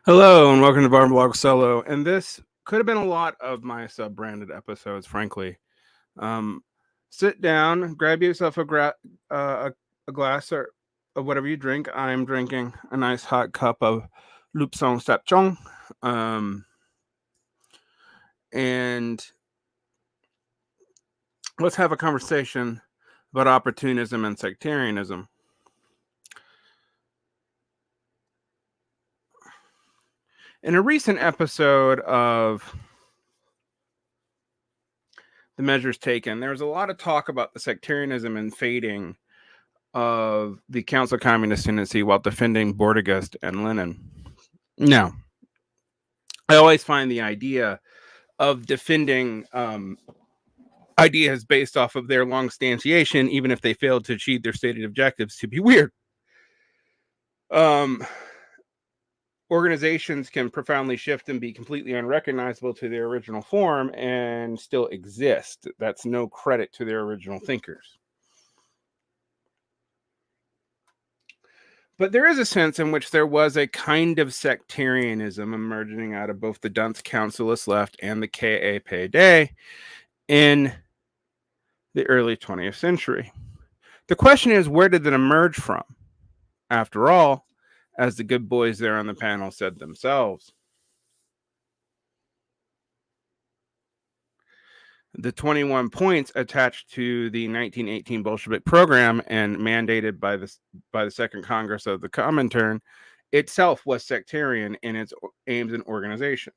Hello and welcome to Varn Blog Solo. And this could have been a lot of my sub-branded episodes, frankly. Um, Sit down, grab yourself a glass or of whatever you drink. I'm drinking a nice hot cup of Lupsong Sapchong. And let's have a conversation about opportunism and sectarianism. In a recent episode of The Measures Taken, there was a lot of talk about the sectarianism and fading of the Council Communist tendency while defending Bordegast and Lenin. Now, I always find the idea of defending ideas based off of their long stanchiation, even if they failed to achieve their stated objectives, to be weird. Organizations can profoundly shift and be completely unrecognizable to their original form and still exist. That's no credit to their original thinkers. But there is a sense in which there was a kind of sectarianism emerging out of both the Dunce Councilist left and the KAPD in the early 20th century. The question is, where did it emerge from? After all, as the good boys there on the panel said themselves, the 21 points attached to the 1918 Bolshevik program and mandated by the Second Congress of the Comintern itself was sectarian in its aims and organization.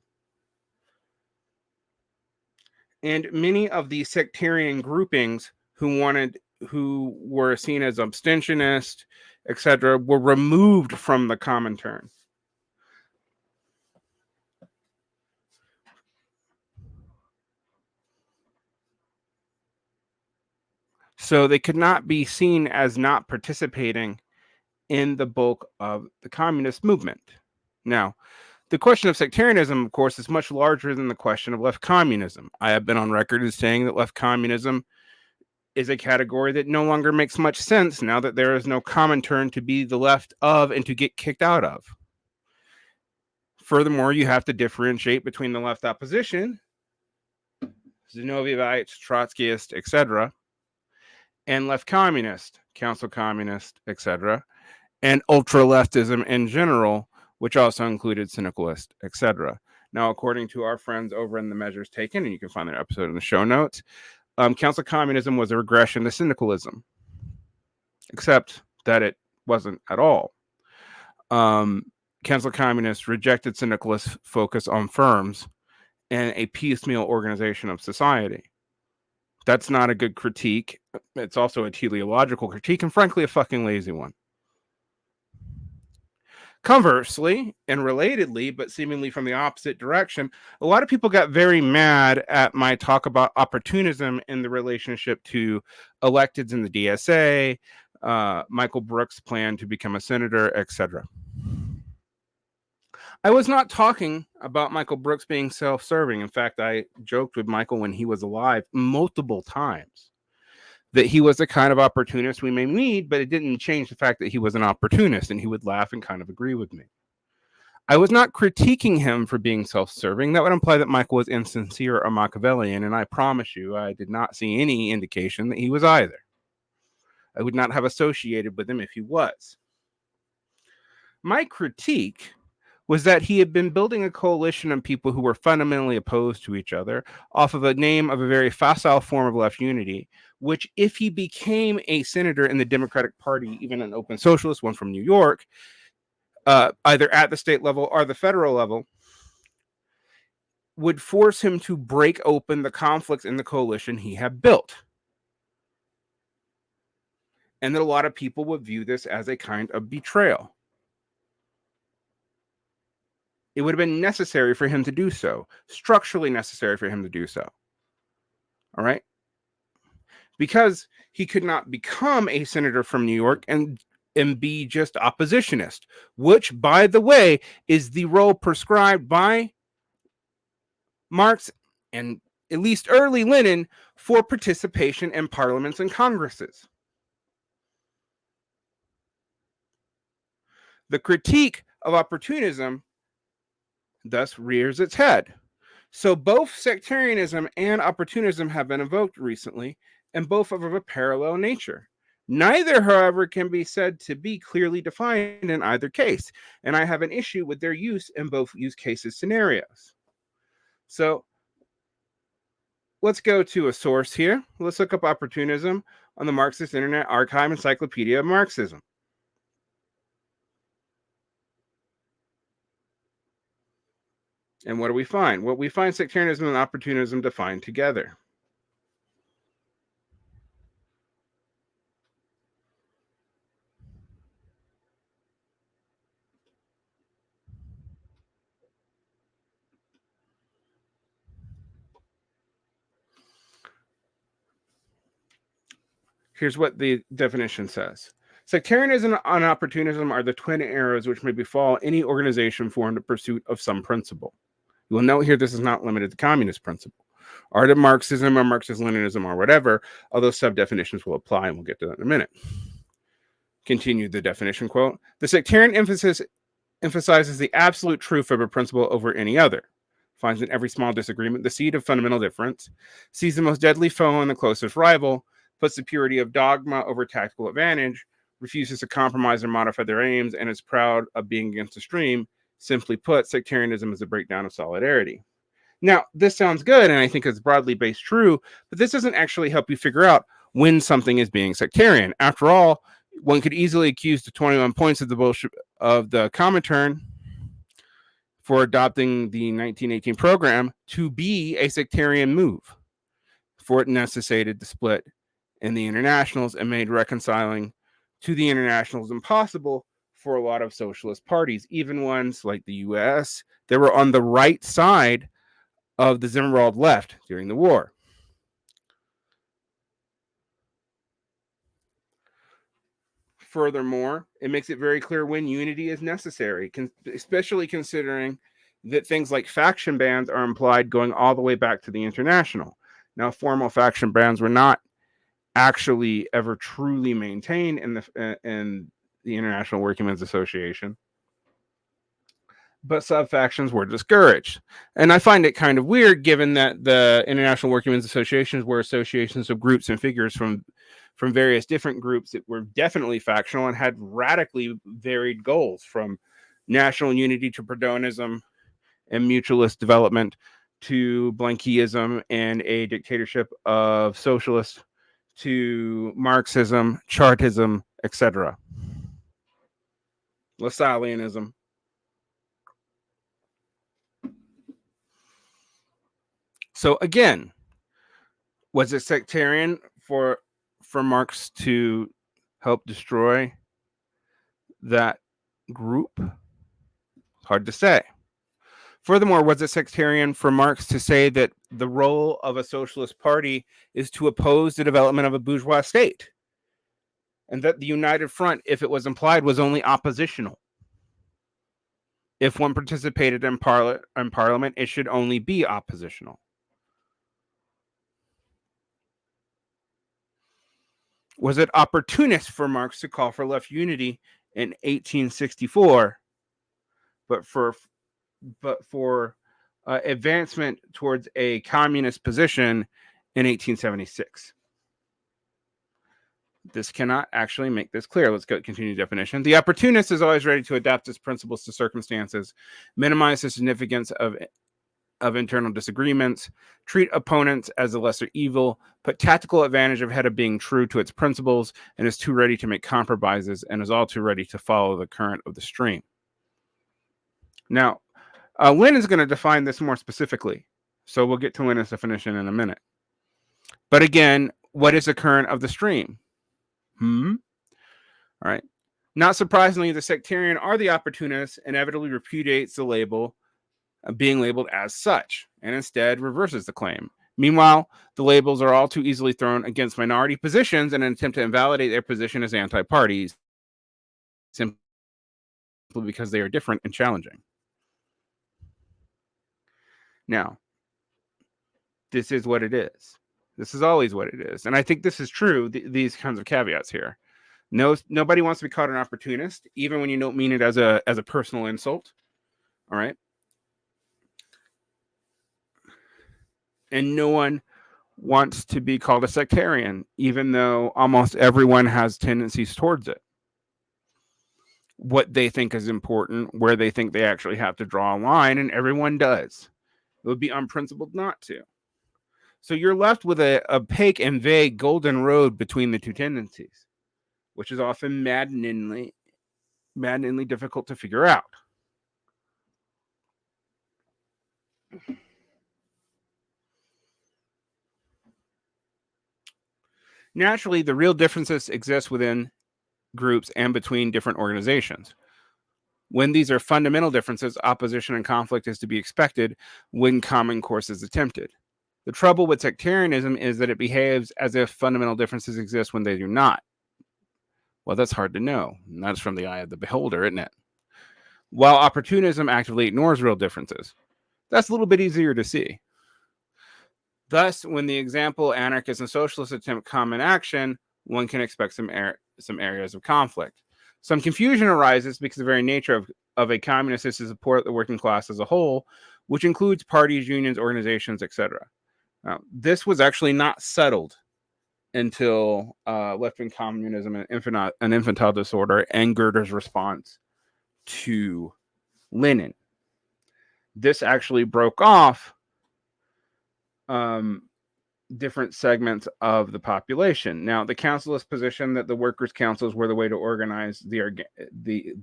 And many of the sectarian groupings who were seen as abstentionist, etc., were removed from the Comintern. So they could not be seen as not participating in the bulk of the communist movement. Now, the question of sectarianism, of course, is much larger than the question of left communism. I have been on record as saying that left communism is a category that no longer makes much sense now that there is no Comintern to be the left of and to get kicked out of. Furthermore, you have to differentiate between the left opposition, Zinovievites, Trotskyist, etc., and left communist, council communist, etc., and ultra-leftism in general, which also included syndicalist, etc. Now, according to our friends over in The Measures Taken, and you can find their episode in the show notes, council communism was a regression to syndicalism, except that it wasn't at all. Council communists rejected syndicalist focus on firms and a piecemeal organization of society. That's not a good critique. It's also a teleological critique, and frankly, a fucking lazy one. Conversely, and relatedly, but seemingly from the opposite direction, a lot of people got very mad at my talk about opportunism in the relationship to electeds in the DSA, Michael Brooks' plan to become a senator, etc. I was not talking about Michael Brooks being self-serving. In fact, I joked with Michael when he was alive multiple times that he was the kind of opportunist we may need, but it didn't change the fact that he was an opportunist, and he would laugh and kind of agree with me. I was not critiquing him for being self-serving. That would imply that Michael was insincere or Machiavellian, and I promise you, I did not see any indication that he was either. I would not have associated with him if he was. My critique was that he had been building a coalition of people who were fundamentally opposed to each other off of a name of a very facile form of left unity, which if he became a senator in the Democratic Party, even an open socialist, one from New York, either at the state level or the federal level, would force him to break open the conflicts in the coalition he had built. And that a lot of people would view this as a kind of betrayal. It would have been necessary for him to do so, structurally necessary for him to do so. All right? Because he could not become a senator from New York and be just oppositionist, which, by the way, is the role prescribed by Marx and at least early Lenin for participation in parliaments and congresses. The critique of opportunism thus rears its head. So both sectarianism and opportunism have been invoked recently, and both are of a parallel nature. Neither, however, can be said to be clearly defined in either case, and I have an issue with their use in both use cases scenarios. So let's go to a source here. Let's look up opportunism on the Marxist Internet Archive Encyclopedia of Marxism. And what do we find? Well, we find sectarianism and opportunism defined together. Here's what the definition says. Sectarianism and opportunism are the twin arrows which may befall any organization formed in pursuit of some principle. You will note here this is not limited to communist principle, or to Marxism or Marxist-Leninism or whatever, although sub-definitions will apply, and we'll get to that in a minute. Continue the definition quote. The sectarian emphasis emphasizes the absolute truth of a principle over any other, finds in every small disagreement the seed of fundamental difference, sees the most deadly foe and the closest rival, puts the purity of dogma over tactical advantage, refuses to compromise or modify their aims, and is proud of being against the stream. Simply put, sectarianism is a breakdown of solidarity. Now, this sounds good, and I think it's broadly based true, but this doesn't actually help you figure out when something is being sectarian. After all, one could easily accuse the 21 points of the Comintern for adopting the 1918 program to be a sectarian move, for it necessitated the split in the internationals and made reconciling to the internationals impossible for a lot of socialist parties, even ones like the US that were on the right side of the Zimmerwald left during the war. Furthermore, it makes it very clear when unity is necessary, especially considering that things like faction bans are implied going all the way back to the international. Now, formal faction bans were not actually ever truly maintained in the International Workingmen's Association, but sub-factions were discouraged. And I find it kind of weird, given that the International Workingmen's Associations were associations of groups and figures from various different groups that were definitely factional and had radically varied goals, from national unity to Proudhonism and mutualist development to Blanquism and a dictatorship of socialists to Marxism, Chartism, etc. Lassalleanism. So again, was it sectarian for Marx to help destroy that group? It's hard to say. Furthermore, was it sectarian for Marx to say that the role of a socialist party is to oppose the development of a bourgeois state, and that the United Front, if it was implied, was only oppositional? If one participated in parliament, it should only be oppositional. Was it opportunist for Marx to call for left unity in 1864, but for advancement towards a communist position in 1876? This cannot actually make this clear. Let's continue definition. The opportunist is always ready to adapt its principles to circumstances, minimize the significance of internal disagreements, treat opponents as a lesser evil, put tactical advantage ahead of being true to its principles, and is too ready to make compromises, and is all too ready to follow the current of the stream. Now, Lynn is going to define this more specifically, so we'll get to Lynn's definition in a minute. But again, what is the current of the stream? All right. Not surprisingly, the sectarian or the opportunist inevitably repudiates the label, being labeled as such, and instead reverses the claim. Meanwhile, the labels are all too easily thrown against minority positions in an attempt to invalidate their position as anti-parties, simply because they are different and challenging. Now, this is what it is. This is always what it is. And I think this is true, these kinds of caveats here. Nobody wants to be called an opportunist, even when you don't mean it as a personal insult. All right. And no one wants to be called a sectarian, even though almost everyone has tendencies towards it. What they think is important, where they think they actually have to draw a line, and everyone does. It would be unprincipled not to. So you're left with a opaque and vague golden road between the two tendencies, which is often maddeningly difficult to figure out. Naturally, the real differences exist within groups and between different organizations. When these are fundamental differences, opposition and conflict is to be expected when common course is attempted. The trouble with sectarianism is that it behaves as if fundamental differences exist when they do not. Well, that's hard to know. And that's from the eye of the beholder, isn't it? While opportunism actively ignores real differences. That's a little bit easier to see. Thus, when the example anarchists and socialists attempt common action, one can expect some areas of conflict. Some confusion arises because the very nature of a communist is to support the working class as a whole, which includes parties, unions, organizations, etc. This was actually not settled until left-wing communism and infantile disorder and Goethe's response to Lenin. This actually broke off different segments of the population. Now, the councilist position that the workers' councils were the way to organize the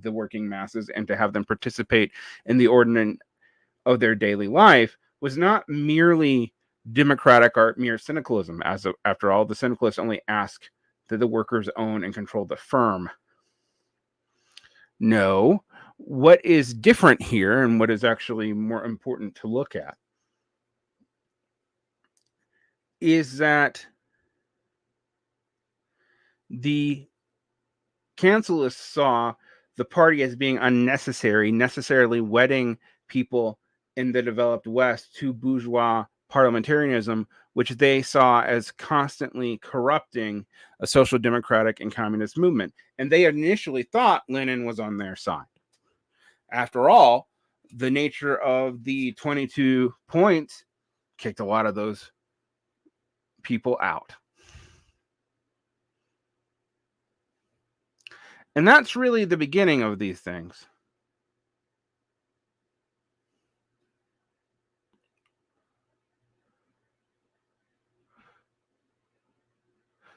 working masses and to have them participate in the ordinance of their daily life was not merely democratic or mere syndicalism. After all, the syndicalists only ask that the workers own and control the firm. No, what is different here and what is actually more important to look at is that the councilists saw the party as being unnecessary, necessarily wedding people in the developed West to bourgeois parliamentarism, which they saw as constantly corrupting a social democratic and communist movement. And they initially thought Lenin was on their side. After all, the nature of the 22 points kicked a lot of those people out. And that's really the beginning of these things.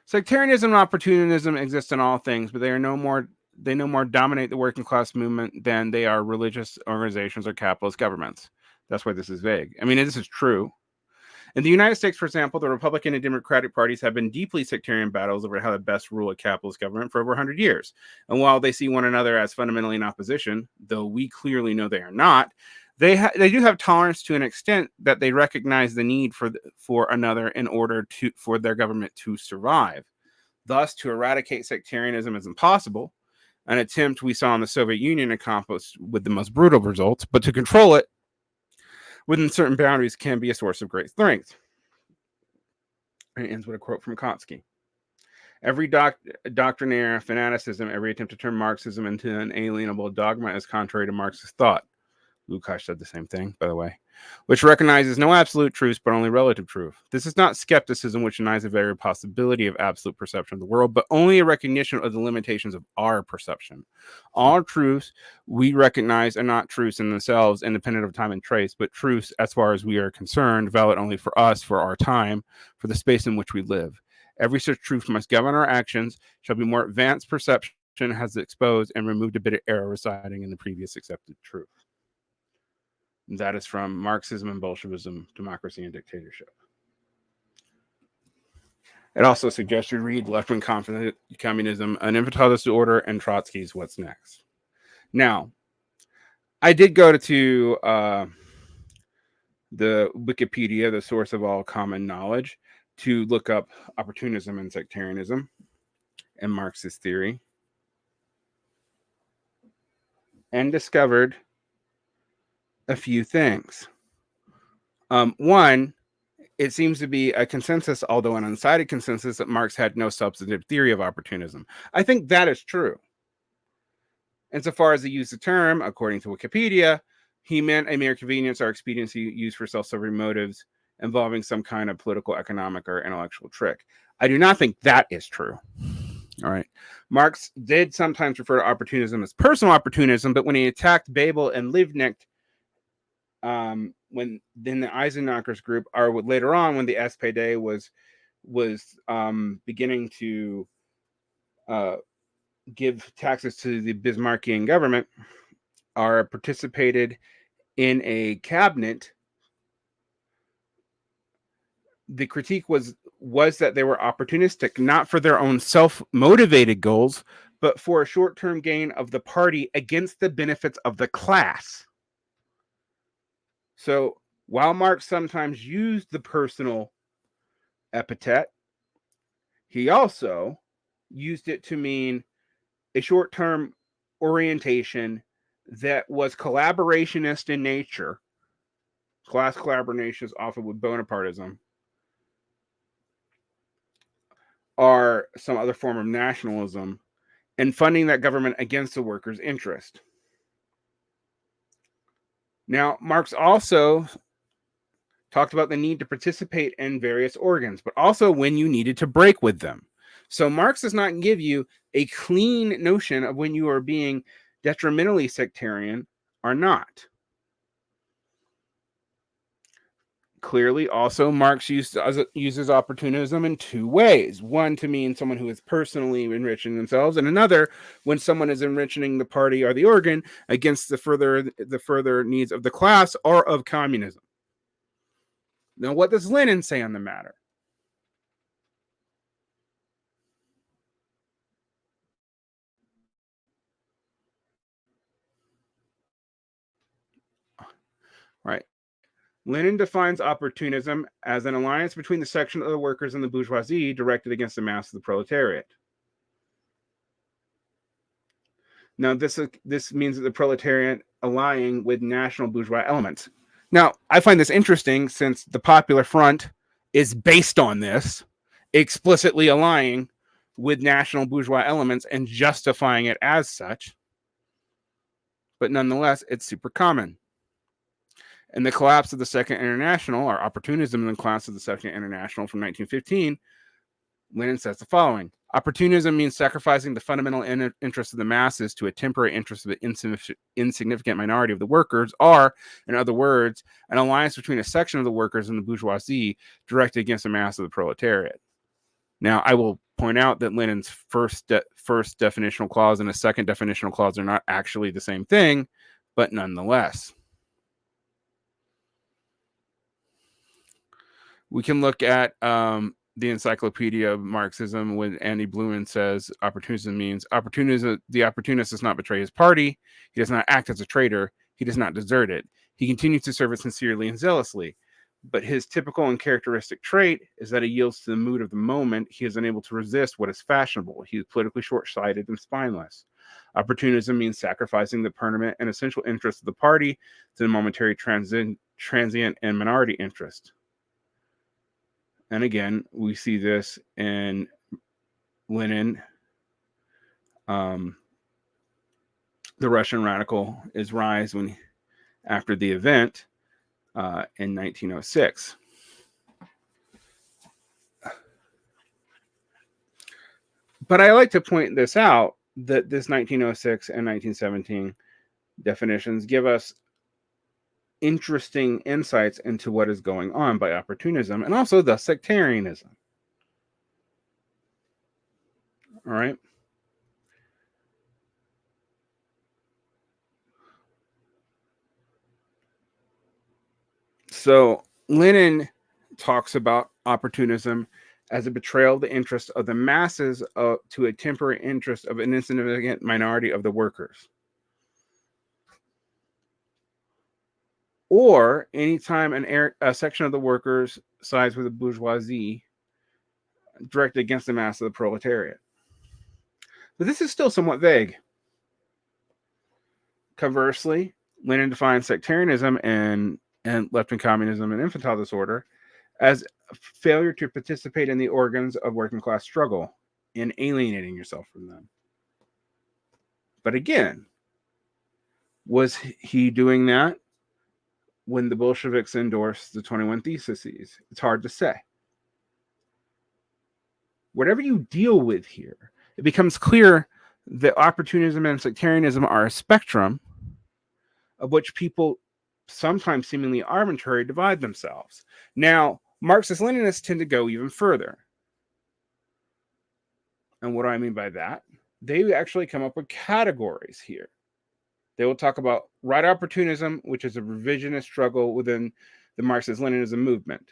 Sectarianism and opportunism exist in all things, but they no more dominate the working class movement than they are religious organizations or capitalist governments. That's why this is vague. I mean, this is true. In the United States, for example, the Republican and Democratic parties have been deeply sectarian battles over how to best rule a capitalist government for over 100 years. And while they see one another as fundamentally in opposition, though we clearly know they are not, they do have tolerance to an extent that they recognize the need for another in order for their government to survive. Thus, to eradicate sectarianism is impossible, an attempt we saw in the Soviet Union accomplished with the most brutal results, but to control it within certain boundaries can be a source of great strength. And it ends with a quote from Kautsky. Every doctrinaire fanaticism, every attempt to turn Marxism into an alienable dogma is contrary to Marxist thought. Lukács said the same thing, by the way, which recognizes no absolute truths, but only relative truth. This is not skepticism, which denies the very possibility of absolute perception of the world, but only a recognition of the limitations of our perception. All truths we recognize are not truths in themselves, independent of time and trace, but truths, as far as we are concerned, valid only for us, for our time, for the space in which we live. Every such truth must govern our actions, shall be more advanced perception has exposed and removed a bit of error residing in the previous accepted truth. That is from Marxism and Bolshevism, Democracy and Dictatorship. It also suggests you read Left-Wing Communism, An Infantile Disorder, and Trotsky's What's Next. Now, I did go to the Wikipedia, the source of all common knowledge, to look up opportunism and sectarianism and Marxist theory, and discovered a few things. One, it seems to be a consensus, although an undecided consensus, that Marx had no substantive theory of opportunism. I think that is true. Insofar as he used the term, according to Wikipedia, he meant a mere convenience or expediency used for self-serving motives involving some kind of political, economic, or intellectual trick. I do not think that is true. All right. Marx did sometimes refer to opportunism as personal opportunism, but when he attacked Babel and Liebknecht, when then the Eisenk's group, or later on when the SPD was beginning to give taxes to the Bismarckian government, or participated in a cabinet, the critique was that they were opportunistic, not for their own self-motivated goals, but for a short-term gain of the party against the benefits of the class. So while Marx sometimes used the personal epithet, he also used it to mean a short-term orientation that was collaborationist in nature. Class collaboration is often with Bonapartism, or some other form of nationalism, and funding that government against the workers' interest. Now, Marx also talked about the need to participate in various organs, but also when you needed to break with them. So Marx does not give you a clean notion of when you are being detrimentally sectarian or not. Clearly, also, Marx uses opportunism in two ways. One, to mean someone who is personally enriching themselves, and another, when someone is enriching the party or the organ against the further needs of the class or of communism. Now, what does Lenin say on the matter? Right. Lenin defines opportunism as an alliance between the section of the workers and the bourgeoisie directed against the mass of the proletariat. Now, this means that the proletariat allying with national bourgeois elements. Now, I find this interesting since the Popular Front is based on this, explicitly allying with national bourgeois elements and justifying it as such. But nonetheless, it's super common. In the collapse of the Second International, or Opportunism in the collapse of the Second International from 1915, Lenin says the following: opportunism means sacrificing the fundamental interests of the masses to a temporary interest of the insignificant minority of the workers, or, in other words, an alliance between a section of the workers and the bourgeoisie directed against the mass of the proletariat. Now, I will point out that Lenin's first definitional clause and a second definitional clause are not actually the same thing, but nonetheless. We can look at the Encyclopedia of Marxism when Andy Blumen says opportunism means the opportunist does not betray his party. He does not act as a traitor. He does not desert it. He continues to serve it sincerely and zealously. But his typical and characteristic trait is that he yields to the mood of the moment. He is unable to resist what is fashionable. He is politically short-sighted and spineless. Opportunism means sacrificing the permanent and essential interests of the party to the momentary transient and minority interest. And again, we see this in Lenin. The Russian radical is rise after the event in 1906. But I like to point this out, that this 1906 and 1917 definitions give us interesting insights into what is going on by opportunism and also thus sectarianism. All right. So Lenin talks about opportunism as a betrayal of the interest of the masses to a temporary interest of an insignificant minority of the workers. Or anytime a section of the workers sides with the bourgeoisie directed against the mass of the proletariat. But this is still somewhat vague. Conversely, Lenin defines sectarianism and left-wing communism and infantile disorder as failure to participate in the organs of working class struggle and alienating yourself from them. But again, was he doing that when the Bolsheviks endorsed the 21 Theses? It's hard to say. Whatever you deal with here, it becomes clear that opportunism and sectarianism are a spectrum of which people, sometimes seemingly arbitrary, divide themselves. Now, Marxist-Leninists tend to go even further. And what do I mean by that? They actually come up with categories here. They will talk about right opportunism, which is a revisionist struggle within the Marxist-Leninism movement.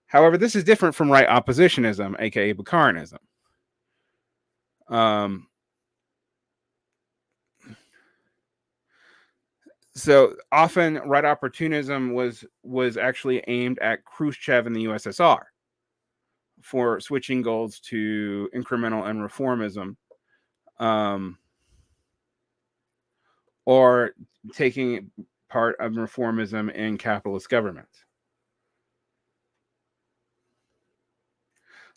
However, this is different from right oppositionism, aka Bukharism. So often, right opportunism was actually aimed at Khrushchev and the USSR for switching goals to incremental and reformism, or taking part of reformism in capitalist governments.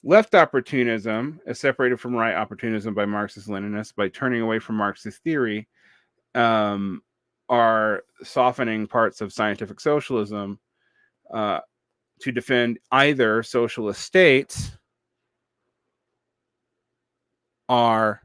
Left opportunism is separated from right opportunism by Marxist-Leninists by turning away from Marxist theory, are softening parts of scientific socialism to defend either socialist states or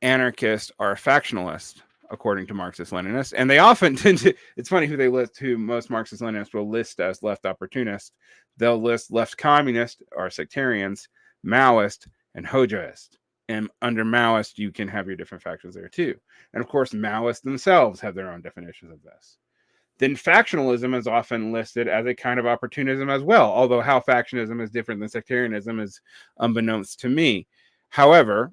anarchist or factionalist, according to Marxist-Leninists. And they often tend to, it's funny who they list, who most Marxist-Leninists will list as left opportunist. They'll list left communist or sectarians, Maoist, and Hojoist. And under Maoist, you can have your different factions there too. And of course, Maoists themselves have their own definitions of this. Then factionalism is often listed as a kind of opportunism as well, although how factionism is different than sectarianism is unbeknownst to me. However,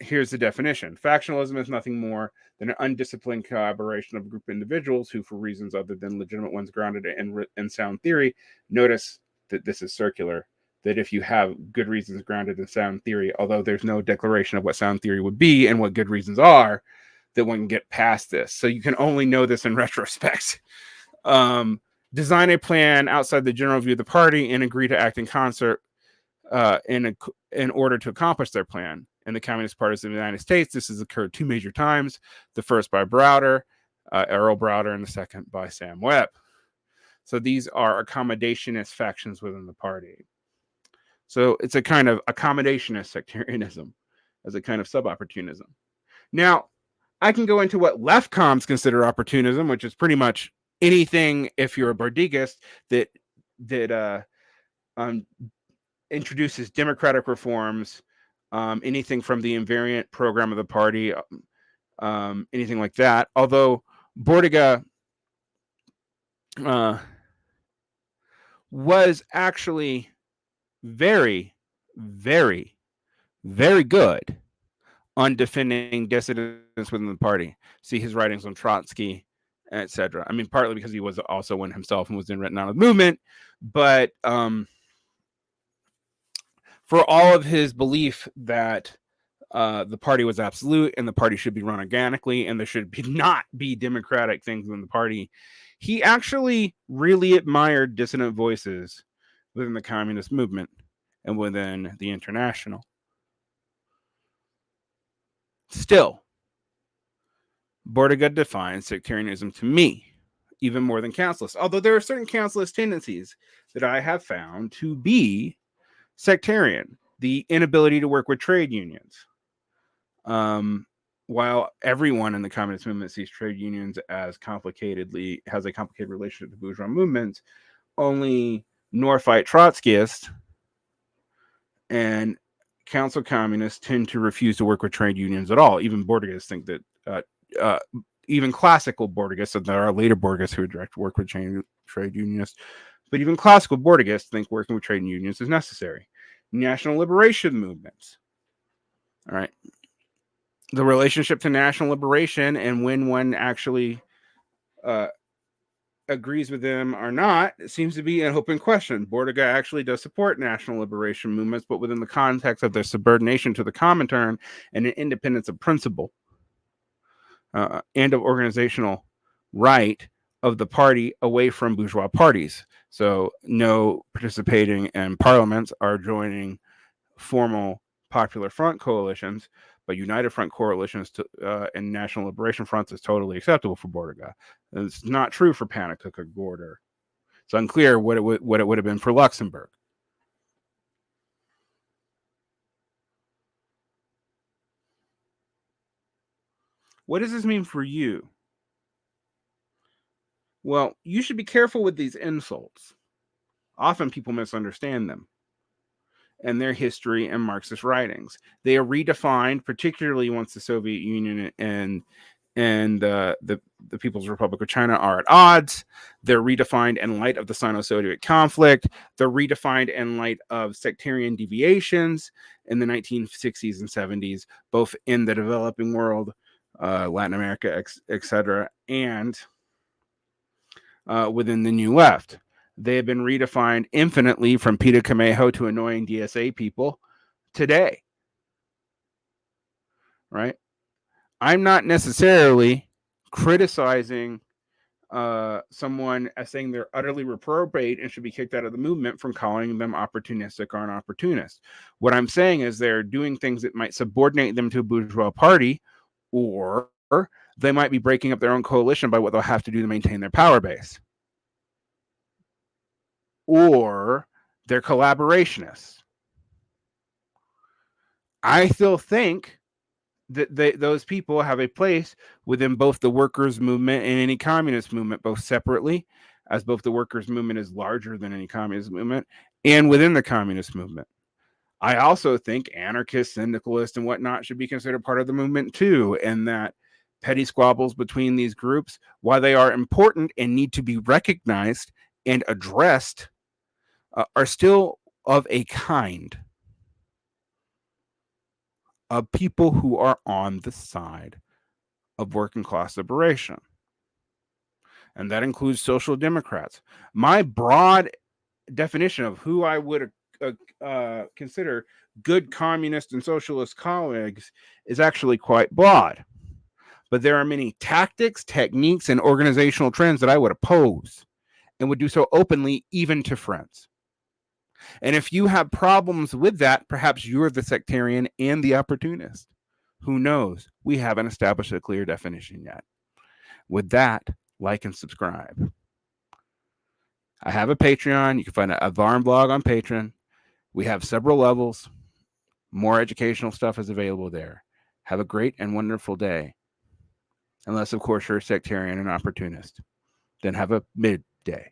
here's the definition. Factionalism is nothing more than an undisciplined collaboration of a group of individuals who, for reasons other than legitimate ones grounded in sound theory, notice that this is circular, that if you have good reasons grounded in sound theory, although there's no declaration of what sound theory would be and what good reasons are, that one can get past this. So you can only know this in retrospect. Design a plan outside the general view of the party and agree to act in concert in order to accomplish their plan. In the Communist parties of the United States, this has occurred two major times. The first by Browder, Errol Browder, and the second by Sam Webb. So these are accommodationist factions within the party. So it's a kind of accommodationist sectarianism as a kind of sub-opportunism. Now, I can go into what left comms consider opportunism, which is pretty much anything, if you're a Bordigist, that introduces democratic reforms, anything from the invariant program of the party, anything like that. Although Bordiga was actually very, very, very good on defending dissidents within the party. See his writings on Trotsky, etc. I mean, partly because he was also one himself and was then written out of the movement, but for all of his belief that the party was absolute and the party should be run organically and there should not be democratic things in the party, he actually really admired dissident voices within the communist movement and within the International. Still, Bordiga defines sectarianism to me even more than councilist, although there are certain councilist tendencies that I have found to be sectarian. The inability to work with trade unions. While everyone in the communist movement sees trade unions as has a complicated relationship to bourgeois movements, only Northite Trotskyists and council communists tend to refuse to work with trade unions at all. Even Bordigists think that, even classical Bordigists, and there are later Bordigists who direct work with trade unionists, but even classical Bordigists think working with trade unions is necessary. National liberation movements. All right. The relationship to national liberation and when one actually agrees with them or not, it seems to be an open question. Bordiga actually does support national liberation movements, but within the context of their subordination to the Comintern and an independence of principle and of organizational right of the party away from bourgeois parties. So no participating in parliaments or joining formal Popular Front coalitions, but united front coalitions and national liberation fronts is totally acceptable for Bordiga. It's not true for Panakuk or Gorder. It's unclear what it would have been for Luxembourg. What does this mean for you? Well, you should be careful with these insults. Often people misunderstand them and their history and Marxist writings. They are redefined, particularly once the Soviet Union and the People's Republic of China are at odds. They're redefined in light of the Sino-Soviet conflict. They're redefined in light of sectarian deviations in the 1960s and 70s, both in the developing world, Latin America, etc., and within the New Left. They have been redefined infinitely from Peter Camejo to annoying DSA people today. Right? I'm not necessarily criticizing someone as saying they're utterly reprobate and should be kicked out of the movement from calling them opportunistic or an opportunist. What I'm saying is they're doing things that might subordinate them to a bourgeois party, or they might be breaking up their own coalition by what they'll have to do to maintain their power base. Or they're collaborationists. I still think that those people have a place within both the workers' movement and any communist movement, both separately, as both the workers' movement is larger than any communist movement, and within the communist movement. I also think anarchists, syndicalists, and whatnot should be considered part of the movement too, and that petty squabbles between these groups, while they are important and need to be recognized and addressed, are still of a kind of people who are on the side of working class liberation. And that includes social democrats. My broad definition of who I would consider good communist and socialist colleagues is actually quite broad. But there are many tactics, techniques, and organizational trends that I would oppose and would do so openly, even to friends. And if you have problems with that, perhaps you're the sectarian and the opportunist. Who knows? We haven't established a clear definition yet. With that, like and subscribe. I have a Patreon. You can find a Varn blog on Patreon. We have several levels. More educational stuff is available there. Have a great and wonderful day. Unless, of course, you're a sectarian and opportunist. Then have a midday.